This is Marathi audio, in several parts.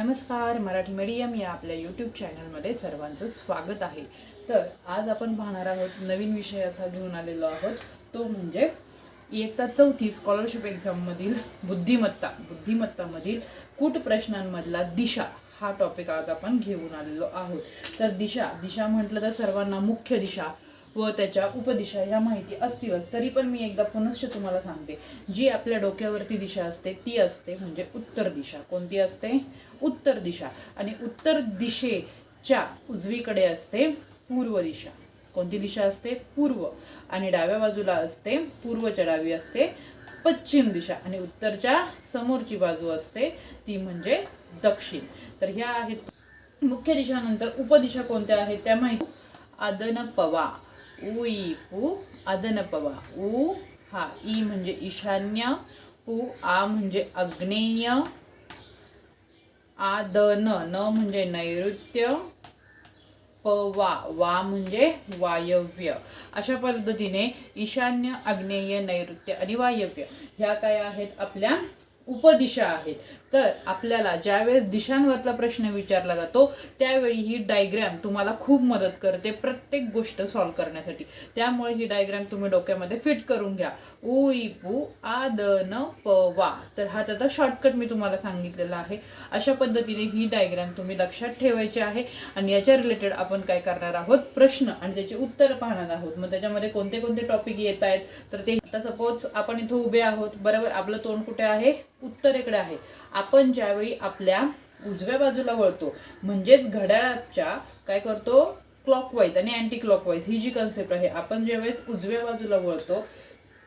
नमस्कार, मराठी मीडियम या आपल्या यूट्यूब चॅनलमध्ये सर्वांचं स्वागत आहे। तर आज आपण पाहणार आहोत नवीन विषयाचा घेऊन आलेलो आहोत, तो म्हणजे इयत्ता 4थी स्कॉलरशिप एक्झाममधील बुद्धिमत्तामधील कूट प्रश्नांमधला दिशा हा टॉपिक आज आपण घेऊन आलेलो आहोत। तर दिशा म्हटलं तर सर्वांना मुख्य दिशा व त्याच्या उपदिशा या माहिती असतीलच, तरी पण मी एकदा पुनश्च तुम्हाला सांगते। जी आपल्या डोक्यावरती दिशा असते ती असते म्हणजे उत्तर दिशा। कोणती असते? उत्तर दिशा। आणि उत्तर दिशेच्या उजवीकडे असते पूर्व दिशा। कोणती दिशा असते? पूर्व। आणि डाव्या बाजूला असते, पूर्वच्या डावी असते पश्चिम दिशा। आणि उत्तरच्या समोरची बाजू असते ती म्हणजे दक्षिण। तर ह्या आहेत मुख्य दिशानंतर उपदिशा कोणत्या आहेत त्या माहिती। आदनपवा, उ ई पू, आदनपवा। उ हा ई म्हणजे ईशान्य, पू आ म्हणजे आग्नेय, आदन न म्हणजे नैऋत्य, पवा वा म्हणजे वायव्य। अशा पद्धतीने ईशान्य, आग्नेय, नैऋत्य आणि वायव्य ह्या काय आहेत? आपल्या उपदिशा आहेत। तर आपल्याला ज्यावेळेस दिशांवरचा प्रश्न विचारला जातो त्यावेळी ही डायग्राम तुम्हाला खूप मदत करते प्रत्येक गोष्ट सॉल्व्ह करण्यासाठी। त्यामुळे ही डायग्राम तुम्ही डोक्यामध्ये फिट करून घ्या। उ ई पू, आ द न प वा। तर हा त्याचा शॉर्टकट मी तुम्हाला सांगितलेला आहे। अशा पद्धतीने ही डायग्राम तुम्ही लक्षात ठेवायची आहे। आणि याच्या रिलेटेड आपण काय करणार आहोत? प्रश्न आणि त्याचे उत्तर पाहणार आहोत। मग त्याच्यामध्ये कोणते कोणते टॉपिक येत आहेत तर ते आता सपोज आपण इथं उभे आहोत, बरोबर? आपलं तोंड कुठे आहे? उत्तरेकडे आहे। आपण ज्यावेळी आपल्या उजव्या बाजूला वळतो म्हणजेच घड्याळाच्या काय करतो? क्लॉकवाईज आणि अँटी क्लॉकवाईज ही जी कन्सेप्ट आहे, आपण ज्यावेळेस उजव्या बाजूला वळतो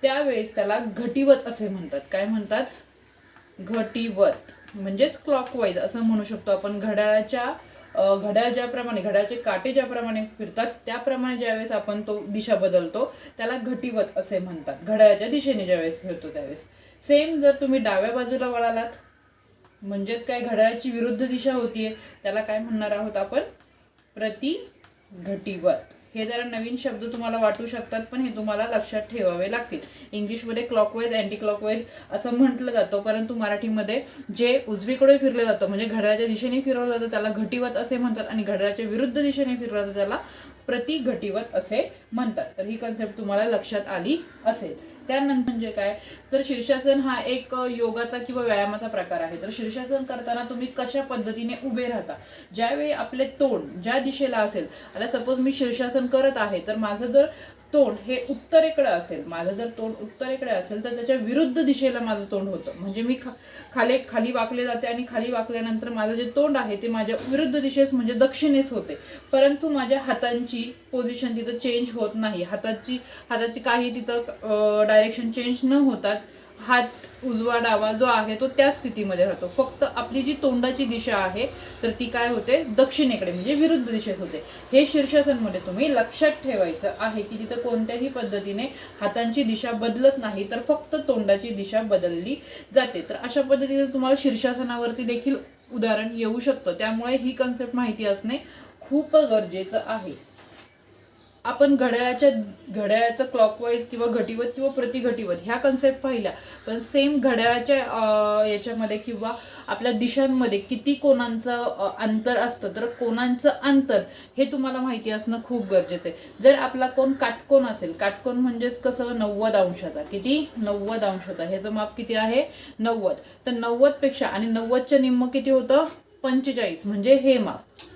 त्यावेळेस त्याला घटिवत असे म्हणतात। काय म्हणतात? घटिवत म्हणजेच क्लॉकवाईज असं म्हणू शकतो आपण। घड्याळ ज्याप्रमाणे, घड्याळाचे काटे ज्याप्रमाणे फिरतात त्याप्रमाणे ज्यावेळेस आपण तो दिशा बदलतो त्याला घटिवत असे म्हणतात। घड्याळाच्या दिशेने ज्यावेळेस फिरतो त्यावेळेस। सेम जर तुम्ही डाव्या बाजूला वळालात म्हणजेच काय, घड्याळाची विरुद्ध दिशा होतीये, त्याला काय म्हणणार आहोत आपण? प्रतिघटिवत। हे जरा नवीन शब्द तुम्हाला वाटू शकतात, पण हे तुम्हाला लक्षात ठेवावे लागतील। इंग्लिशमध्ये क्लॉकवाईज, अँटी क्लॉकवाईज असं म्हटलं जातं, परंतु मराठीमध्ये जे उजवीकडे फिरलं जातं म्हणजे घड्याळाच्या दिशेने फिरवलं जातं त्याला घटिवत असे म्हणतात, आणि घड्याळाच्या विरुद्ध दिशेने फिरवलं जातं त्याला प्रतिघटिवत असे म्हणतात। तर ही कन्सेप्ट तुम्हाला लक्षात आली असेल। त्यानंतर म्हणजे काय, तर शीर्षासन हा एक योगाचा किंवा व्यायामाचा प्रकार आहे। तर शीर्षासन करताना तुम्ही कशा पद्धतीने उभे राहता, ज्यावेळी आपले तोंड ज्या दिशेला असेल, आता सपोज मी शीर्षासन करत आहे तर माझं जर तोंड हे उत्तरेकडे असेल, तर त्याच्या विरुद्ध दिशेला माझं तोंड होतं। म्हणजे मी खाली वाकले जाते आणि खाली वाकल्यानंतर माझं जे तोंड आहे ते माझ्या विरुद्ध दिशेस म्हणजे दक्षिणेस होते। परंतु माझ्या हातांची पोझिशन तिथं चेंज होत नाही। हाताची काही तिथं डायरेक्शन चेंज न होतात हात उजवा डावा जो आहे तो त्या स्थितीमध्ये राहतो। फक्त आपली जी तोंडाची दिशा आहे तर ती काय होते? दक्षिणेकडे म्हणजे विरुद्ध दिशेस होते। हे शीर्षासनमध्ये तुम्ही लक्षात ठेवायचं आहे की तिथं कोणत्याही पद्धतीने हातांची दिशा बदलत नाही, तर फक्त तोंडाची दिशा बदलली जाते। तर अशा पद्धतीने तुम्हाला शीर्षासनावरती देखील उदाहरण येऊ शकतं। त्यामुळे ही कन्सेप्ट माहिती असणे खूप गरजेचं आहे। आपण घड्याळाचं क्लॉकवाईज किंवा घटिवत किंवा प्रतिघटिवत ह्या कन्सेप्ट पाहिल्या, पण सेम घड्याळाच्या याच्यामध्ये किंवा आपल्या दिशांमध्ये किती कोणांचं अंतर असतं, तर कोणांचं अंतर हे तुम्हाला माहिती असणं खूप गरजेचं आहे। जर आपला कोण काटकोन असेल, काटकोन म्हणजेच कसं 90 अंशाचा, किती? 90 अंशाचा। ह्याचं माप किती आहे? 90। तर 90 पेक्षा आणि 90च्या निम्म किती होतं? 45। म्हणजे हे माप,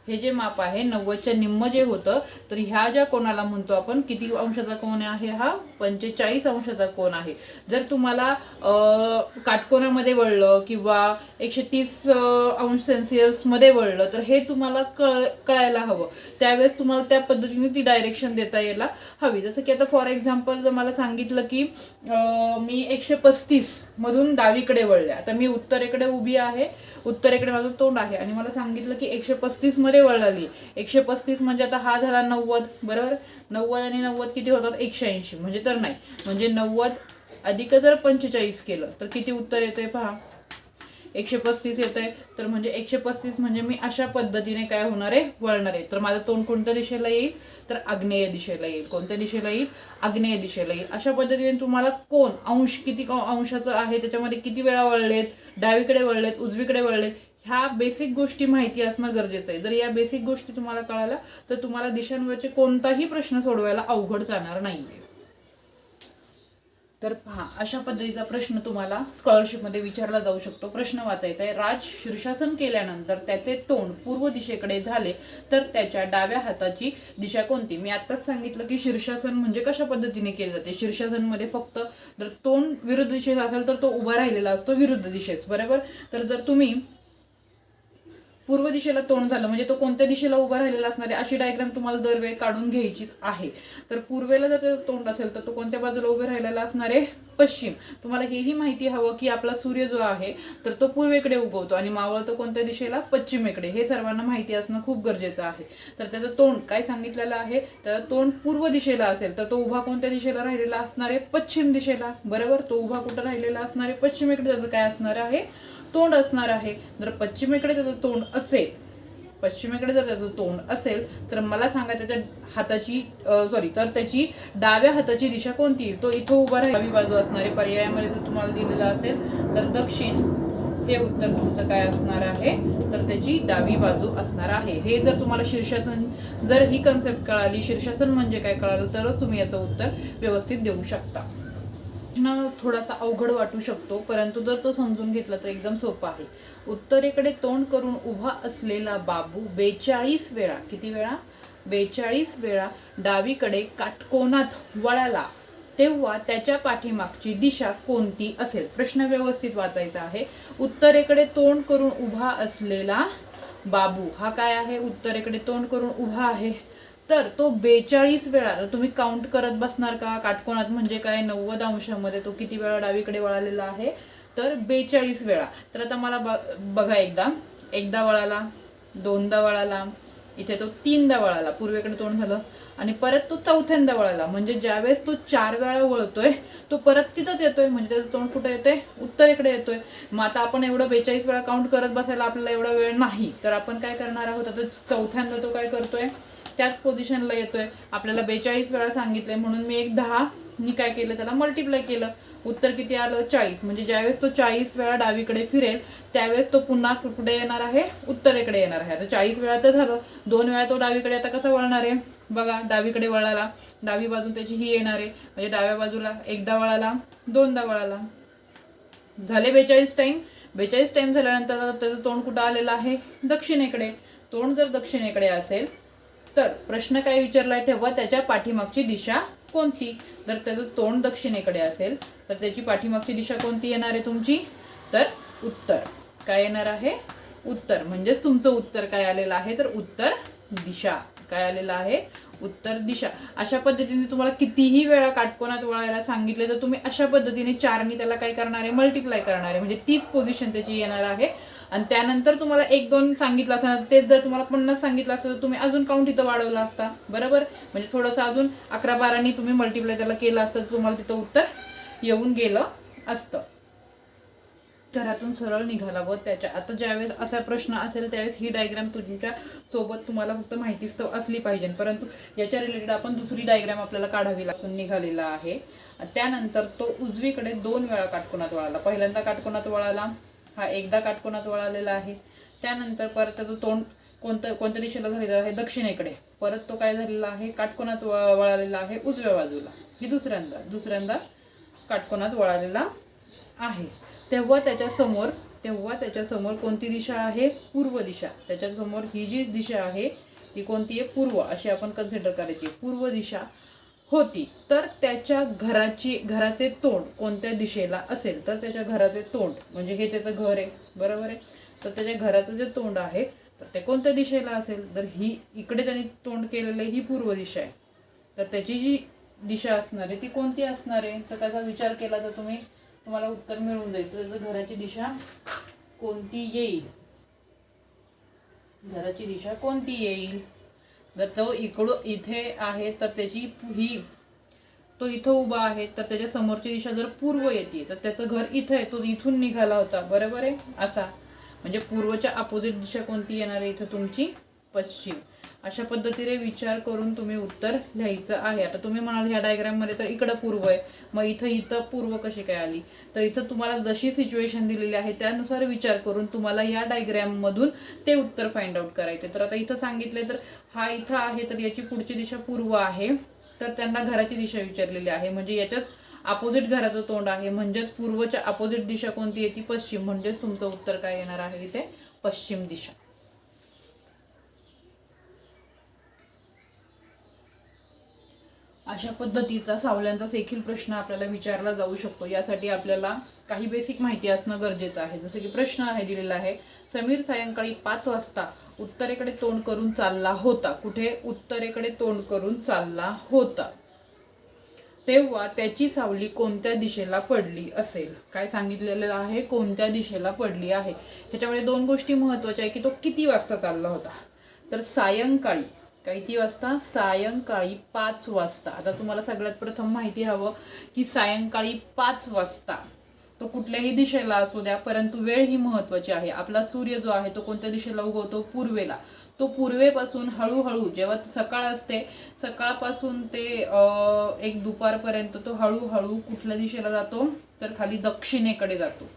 हे जे माप आहे 90च्या निम्म जे होतं, तर ह्या ज्या कोणाला म्हणतो आपण, किती अंशाचा कोण आहे हा? 45 अंशाचा कोण आहे। जर तुम्हाला काटकोनामध्ये वळलं किंवा 130 अंश सेल्सिअस मध्ये वळलं तर हे तुम्हाला कळायला हवं। त्यावेळेस तुम्हाला त्या पद्धतीने ती डायरेक्शन देता यायला हवी। जसं की आता फॉर एक्झाम्पल जर मला सांगितलं की मी 135 मधून डावीकडे वळले, आता मी उत्तरेकडे उभी आहे, उत्तरेकडे माझं तोंड आहे, आणि मला सांगितलं की 135 मध्ये वळाली। 135 म्हणजे आता हा झाला 90, बरोबर? 90 आणि 90 किती होतात? 180। म्हणजे तर नाही, म्हणजे 90 अधिक जर 45 केलं तर किती उत्तर येते पहा? 135 येत आहे। तर म्हणजे 135 म्हणजे मी अशा पद्धतीने काय होणार आहे? वळणार आहे। तर माझं तोंड कोणत्या दिशेला येईल? तर आग्नेय दिशेला येईल। कोणत्या दिशेला येईल? आग्नेय दिशेला येईल। अशा पद्धतीने तुम्हाला कोण अंश किती अंशाचं आहे, त्याच्यामध्ये किती वेळा वळलेत, डावीकडे वळलेत, उजवीकडे वळलेत, ह्या बेसिक गोष्टी माहिती असणं गरजेचं आहे. जर या बेसिक गोष्टी तुम्हाला कळाल्या तर तुम्हाला दिशांवरचे कोणताही प्रश्न सोडवायला अवघड जाणार नाहीये. तर पहा, अशा पद्धतीचा प्रश्न तुम्हाला स्कॉलरशिपमध्ये विचारला जाऊ शकतो. प्रश्न वाचायचा आहे, राज शीर्षासन केल्यानंतर त्याचे तोंड पूर्व दिशेकडे झाले तर त्याच्या डाव्या हाताची दिशा कोणती? मी आत्ताच सांगितलं की शीर्षासन म्हणजे कशा पद्धतीने केले जाते. शीर्षासन मध्ये फक्त जर तोंड विरुद्ध दिशेत असेल तर तो उभा राहिलेला असतो विरुद्ध दिशेस, बरोबर. तर जर तुम्ही पूर्व दिशेला तोंड झालं म्हणजे तो कोणत्या दिशेला उभा राहिलेला असणार आहे अशी डायग्राम तुम्हाला दरवेळी काढून घ्यायचीच आहे. तर पूर्वेला जर त्याचं तोंड असेल तर तो कोणत्या बाजूला उभे राहिलेला असणार आहे? पश्चिम. तुम्हाला हेही माहिती हवं की आपला सूर्य जो आहे तर तो पूर्वेकडे उगवतो आणि मावळतो कोणत्या दिशेला? पश्चिमेकडे. हे सर्वांना माहिती असणं खूप गरजेचं आहे. तर त्याचं तोंड काय सांगितलेलं आहे? त्याचं तोंड पूर्व दिशेला असेल तर तो उभा कोणत्या दिशेला राहिलेला असणार आहे? पश्चिम दिशेला, बरोबर. तो उभा कुठं राहिलेला असणार आहे? पश्चिमेकडे. त्याचं काय असणार आहे? तोंड असणार आहे. जर पश्चिमेकडे त्याचं तोंड असेल, पश्चिमेकडे जर त्याचं तोंड असेल तर मला सांगा त्याच्या हाताची तर त्याची डाव्या हाताची दिशा कोणती येईल? तो इथं उभा राहील. डावी बाजू असणार आहे. पर्यायामध्ये जर तुम्हाला दिलेलं असेल तर दक्षिण हे उत्तर तुमचं काय असणार आहे? तर त्याची डावी बाजू असणार आहे. हे जर तुम्हाला शीर्षासन, जर ही कन्सेप्ट कळाली, शीर्षासन म्हणजे काय कळालं, तरच तुम्ही याचं उत्तर व्यवस्थित देऊ शकता. थोडासा अवघड वाटू शकतो परंतु जर तो समजून घेतला तर एकदम सोपा आहे. उत्तरेकडे तोंड करून उभा असलेला बाबू 42 वेळा, किती वेळा? 42 वेळा डावीकडे काटकोनात वळाला तेव्हा त्याच्या पाठीमागची दिशा कोणती असेल? प्रश्न व्यवस्थित वाचायचा आहे. उत्तरेकडे तोंड करून उभा असलेला बाबू हा काय आहे? उत्तरेकडे तोंड करून उभा आहे तर तो 42 वेळा, तुम्ही काउंट करत बसणार का? काटकोनात म्हणजे काय? 90 अंशामध्ये तो किती वेळा डावीकडे वळालेला आहे? तर 42 वेळा. तर आता मला बघा, एकदा वळाला, दोनदा वळाला, इथे तो तीनदा वळाला, पूर्वेकडे तोंड झालं, आणि परत तो चौथ्यांदा वळाला. म्हणजे ज्यावेळेस तो 4 वेळा वळतोय तो परत तिथंच येतोय, म्हणजे त्याचं तोंड कुठे येतोय? उत्तरेकडे येतोय. मग आता आपण एवढं 42 वेळा काउंट करत बसायला आपल्याला एवढा वेळ नाही, तर आपण काय करणार आहोत? आता चौथ्यांदा तो काय करतोय? त्याच पोझिशनला येतोय. आपल्याला 42 वेळा सांगितलंय म्हणून मी एक 10 नी काय केलं? त्याला मल्टिप्लाय केलं. उत्तर किती आलं? 40. म्हणजे ज्यावेळेस तो 40 वेळा डावीकडे फिरेल त्यावेळेस तो पुन्हा कुठे येणार आहे? उत्तरेकडे येणार आहे. आता 40 वेळा तर झालं, 2 वेळा तो डावीकडे आता कसा वळणार आहे? बघा, डावीकडे वळाला, डावी बाजू त्याची ही येणार आहे, म्हणजे डाव्या बाजूला एकदा वळाला, दोनदा वळाला, झाले 42 टाइम. 42 टाइम झाल्यानंतर त्याचं तोंड कुठं आलेलं आहे? दक्षिणेकडे. तोंड जर दक्षिणेकडे असेल तर प्रश्न काय विचारलाय? तेव्हा त्याच्या पाठीमागची दिशा कोणती? जर त्याचं तोंड दक्षिणेकडे असेल तर त्याची पाठीमागची दिशा कोणती येणार आहे तुमची? तर उत्तर. काय येणार आहे? उत्तर. म्हणजेच तुमचं उत्तर काय आलेलं आहे? तर उत्तर दिशा. काय आलेलं आहे? उत्तर दिशा. अशा पद्धतीने तुम्हाला कितीही वेळा काटकोनात वळायला सांगितले तर तुम्ही अशा पद्धतीने 4 त्याला काय करणार आहे? मल्टिप्लाय करणार आहे, म्हणजे तीच पोझिशन त्याची येणार आहे. आणि त्यानंतर तुम्हाला 1-2 सांगितलं असतं, तेच जर तुम्हाला 50 सांगितलं असतं तर तुम्ही अजून काउंट इथं वाढवला असता, बरोबर. म्हणजे थोडंसं अजून 11-12 तुम्ही मल्टिप्लाय त्याला केलं असतं तर तुम्हाला तिथं उत्तर येऊन गेलं असतं. घरातून सरळ निघाला व त्याच्या, आता ज्यावेळेस असा प्रश्न असेल त्यावेळेस ही डायग्राम तुमच्या सोबत तुम्हाला फक्त माहितीच असली पाहिजे, परंतु याच्या रिलेटेड आपण दुसरी डायग्राम आपल्याला काढावी लागून निघालेला आहे. त्यानंतर तो उजवीकडे 2 वेळा काटकोनात वळाला. पहिल्यांदा काटकोनात वळाला, हा एकदा काटकोनात वळालेला आहे. त्यानंतर परत त्याचं तोंड कोणत्या दिशेला झालेलं आहे? दक्षिणेकडे. परत तो काय झालेला आहे? काटकोनात वळालेला आहे उजव्या बाजूला. ही दुसऱ्यांदा काटकोनात वळालेला आहे. तेव्हा त्याच्या समोर कोणती दिशा आहे? पूर्व दिशा. त्याच्या समोर ही जी दिशा आहे ती कोणती आहे? पूर्व. अशी आपण कन्सिडर करायची. पूर्व दिशा होती. तर त्याच्या घराचे तोंड कोणत्या दिशेला असेल? तर त्याच्या घराचे तोंड म्हणजे हे त्याचं घर आहे, बरोबर आहे. तर त्याच्या घराचं जे तोंड आहे तर ते कोणत्या दिशेला असेल? तर ही इकडे त्यांनी तोंड केलेलं आहे, ही पूर्व दिशा आहे. तर त्याची जी दिशा असणार आहे ती कोणती असणार आहे? तर त्याचा विचार केला तर तुम्हाला उत्तर मिळून जाईल. तर घराची दिशा कोणती येईल? घराची दिशा कोणती येईल? जर तो इथे आहे तर त्याची तो इथं उभा आहे तर त्याच्या समोरची दिशा जर पूर्व येते तर त्याचं घर इथं आहे, तो इथून निघाला होता, बरोबर आहे. असा म्हणजे पूर्वच्या अपोजिट दिशा कोणती येणार आहे इथं? तुमची पश्चिम. अशा पद्धतीने विचार करून तुम्ही उत्तर लिहायचं आहे. आता तुम्ही म्हणाल ह्या डायग्राममध्ये तर इकडं पूर्व आहे, मग इथं पूर्व कशी काय आली? तर इथं तुम्हाला जशी सिच्युएशन दिलेली आहे त्यानुसार विचार करून तुम्हाला या डायग्राममधून ते उत्तर फाइंड आउट करायचे. तर आता इथं सांगितले तर हा इथं आहे, तर याची पुढची दिशा पूर्व आहे, तर त्यांना घराची दिशा विचारलेली आहे, म्हणजे याच्याच अपोजिट घराचं तोंड आहे, म्हणजेच पूर्वच्या अपोजिट दिशा कोणती येते? पश्चिम, म्हणजेच तुमचं उत्तर काय येणार आहे इथे? पश्चिम दिशा. अशा पद्धतीचा सावल्यांचा देखील प्रश्न आपल्याला विचारला जाऊ शकतो. यासाठी आपल्याला काही बेसिक माहिती असणं गरजेचं आहे. जसं की प्रश्न आहे दिलेला आहे, समीर सायंकाळी 5 वाजता उत्तरेकडे तोंड करून चालला होता. कुठे? उत्तरेकडे तोंड करून चालला होता. तेव्हा त्याची सावली कोणत्या दिशेला पडली असेल? काय सांगितलेलं आहे? कोणत्या दिशेला पडली आहे. ह्याच्यामध्ये दोन गोष्टी महत्त्वाच्या आहे की तो किती वाजता चालला होता. तर सायंकाळी, किती वाजता? सायंकाळी 5 वाजता. आता तुम्हाला सगळ्यात प्रथम माहिती हवं की सायंकाळी 5 वाजता तो कुठल्याही दिशेला असू द्या, परंतु वेळ ही महत्त्वाची आहे. आपला सूर्य जो आहे तो कोणत्या दिशेला उगवतो? पूर्वेला. तो पूर्वेपासून हळूहळू, जेव्हा सकाळ असते, सकाळपासून ते एक दुपारपर्यंत तो हळूहळू कुठल्या दिशेला जातो? तर खाली दक्षिणेकडे जातो.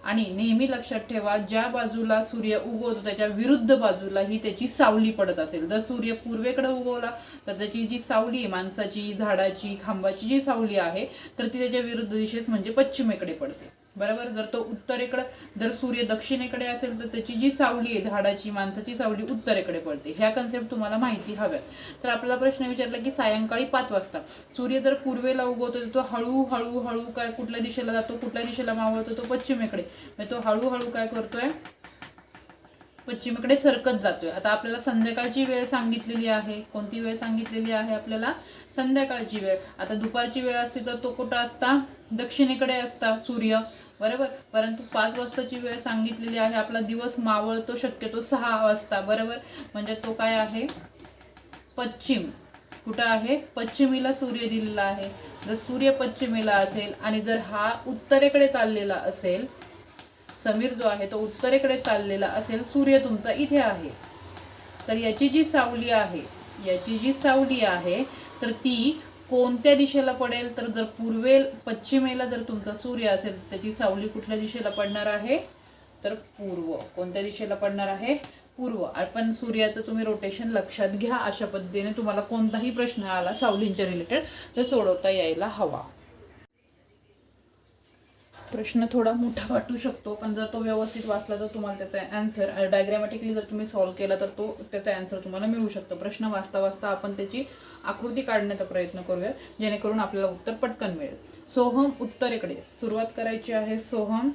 आणि नेहमी लक्षात ठेवा, ज्या बाजूला सूर्य उगवतो त्याच्या विरुद्ध बाजूला ही त्याची सावली पडत असेल. जर सूर्य पूर्वेकडे उगवला तर त्याची जी सावली आहे, माणसाची, झाडाची, खांबाची जी सावली आहे, तर ती त्याच्या विरुद्ध दिशेस म्हणजे पश्चिमेकडे पडते. बरोबर. जर तो उत्तरेकडे, जर सूर्य दक्षिणेकडे असेल तर त्याची जी सावली आहे, झाडाची, माणसाची सावली, उत्तरेकडे पडते. ह्या कन्सेप्ट तुम्हाला माहिती हव्यात. तर आपला प्रश्न विचारला की सायंकाळी 5 वाजता सूर्य जर पूर्वेला उगवतो तर तो हळूहळू हळू काय कुठल्या दिशेला जातो? कुठल्या दिशेला मावळतो? तो पश्चिमेकडे. तो हळूहळू काय करतोय? पश्चिमेकडे सरकत जातोय. आता आपल्याला संध्याकाळची वेळ सांगितलेली आहे. कोणती वेळ सांगितलेली आहे आपल्याला? संध्याकाळची वेळ. आता दुपारची वेळ असते तर तो कुठं असता? दक्षिणेकडे असता सूर्य. बरोबर. परंतु 5 वाजताची वेळ सांगितलेली आहे. आपला दिवस मावळतो शक्यतो 6 वाजता. बरोबर. म्हणजे तो काय आहे? पश्चिम. कुठं आहे? पश्चिमेला सूर्य दिलेला आहे. जर सूर्य पश्चिमेला असेल आणि जर हा उत्तरेकडे चाललेला असेल, समीर जो आहे तो उत्तरेकडे चाललेला असेल, सूर्य तुमचा इथे आहे, तर याची जी सावली आहे तर ती कोणत्या दिशेला पडेल? तर जर पश्चिमेला जर तुमचा सूर्य असेल तर त्याची सावली कुठल्या दिशेला पडणार आहे? तर पूर्व. कोणत्या दिशेला पडणार आहे? पूर्व. आपण सूर्याचं तुम्ही रोटेशन लक्षात घ्या. अशा पद्धतीने तुम्हाला कोणताही प्रश्न आला सावलींच्या रिलेटेड तर सोडवता यायला हवा. प्रश्न थोडा मोठा वाटू शकतो, पण जर तो व्यवस्थित वाचला तर तुम्हाला त्याचा आन्सर डायग्रामॅटिकली जर तुम्ही सॉल्व्ह केला तर तो त्याचा आन्सर तुम्हाला मिळू शकतो. प्रश्न वाचता वाचता आपण त्याची आकृती काढण्याचा प्रयत्न करूया, जेणेकरून आपल्याला उत्तर पटकन मिळेल. सोहम उत्तरेकडे, सुरुवात करायची आहे. सोहम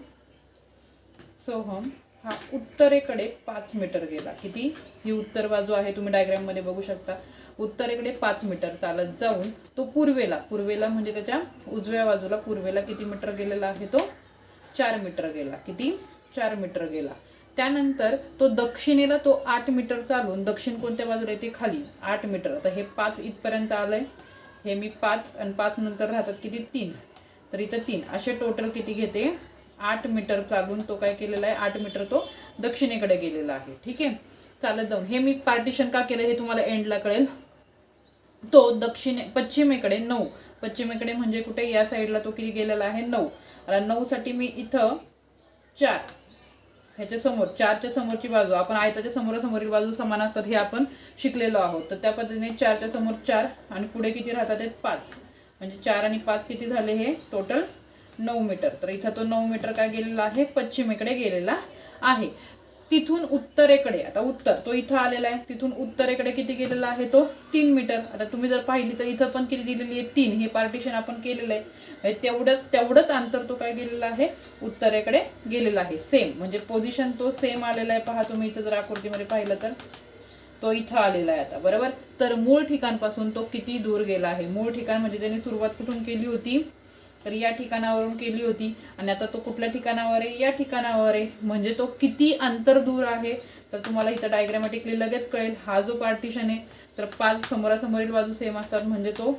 हा उत्तरेकडे 5 मीटर गेला. किती? ही उत्तर बाजू आहे, तुम्ही डायग्राम मध्ये बघू शकता. उत्तरेकडे 5 मीटर चालत जाऊन तो पूर्वेला म्हणजे त्याच्या उजव्या बाजूला पूर्वेला किती मीटर गेलेला आहे? तो 4 मीटर गेला. किती? 4 मीटर गेला. त्यानंतर तो दक्षिणेला तो 8 मीटर चालून, दक्षिण कोणत्या बाजूला येते? खाली 8 मीटर. आता हे 5 इथपर्यंत आलंय. हे मी 5 आणि 5 नंतर राहतात किती? 3. तर इथं 3 असे टोटल किती घेते? 8 मीटर चालून तो काय केलेला आहे? 8 मीटर तो दक्षिणेकडे गेलेला आहे. ठीक आहे. चालत जाऊन हे मी पार्टिशन का केलं हे तुम्हाला एंडला कळेल. तो पश्चिमेकडे 9, पश्चिमेकडे म्हणजे कुठे? या साईडला तो किती गेलेला आहे? 9. आता 9 साठी मी इथं 4, ह्याच्या समोर 4च्या समोरची बाजू, आपण आयताच्या समोरासमोरील बाजू समान असतात हे आपण शिकलेलो आहोत. तर त्या पद्धतीने 4च्या समोर 4 आणि पुढे किती राहतात? 5. म्हणजे 4 आणि 5 किती झाले? हे टोटल 9 मीटर. तर इथं तो 9 मीटर काय गेलेला आहे? पश्चिमेकडे गेलेला आहे. तिथून उत्तरेकडे, आता उत्तर तो इथं आलेला आहे, तिथून उत्तरेकडे किती गेलेला आहे? तो 3 मीटर. आता तुम्ही जर पाहिली तर इथं पण किती दिलेली आहे? 3. हे पार्टिशन आपण केलेलं आहे. तेवढंच अंतर तो काय गेलेला आहे? उत्तरेकडे गेलेला आहे. सेम म्हणजे पोझिशन तो सेम आलेला आहे. पहा तुम्ही इथं जर आकृतीमध्ये पाहिलं तर तो इथं आलेला आहे. आता बरोबर. तर मूळ ठिकाणपासून तो किती दूर गेला आहे? मूळ ठिकाण म्हणजे त्याने सुरुवात कुठून केली होती? तर या ठिकाणावरून केली होती आणि आता तो कुठल्या ठिकाणावर आहे? या ठिकाणावर आहे. म्हणजे तो किती अंतर दूर आहे? तर तुम्हाला इथं डायग्रामॅटिकली लगेच कळेल. हा जो पार्टिशन आहे तर 5 समोरासमोरील बाजू सेम असतात म्हणजे तो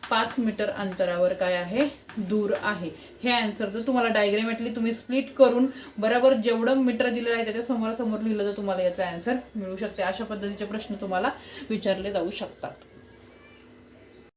5 मीटर अंतरावर काय आहे, दूर आहे. हे आन्सर जर तुम्हाला डायग्रामॅटिकली तुम्ही स्प्लिट करून बरोबर जेवढं मीटर दिलेलं आहे त्याच्या समोरासमोर लिहिलं तर तुम्हाला याचा आन्सर मिळू शकते. अशा पद्धतीचे प्रश्न तुम्हाला विचारले जाऊ शकतात.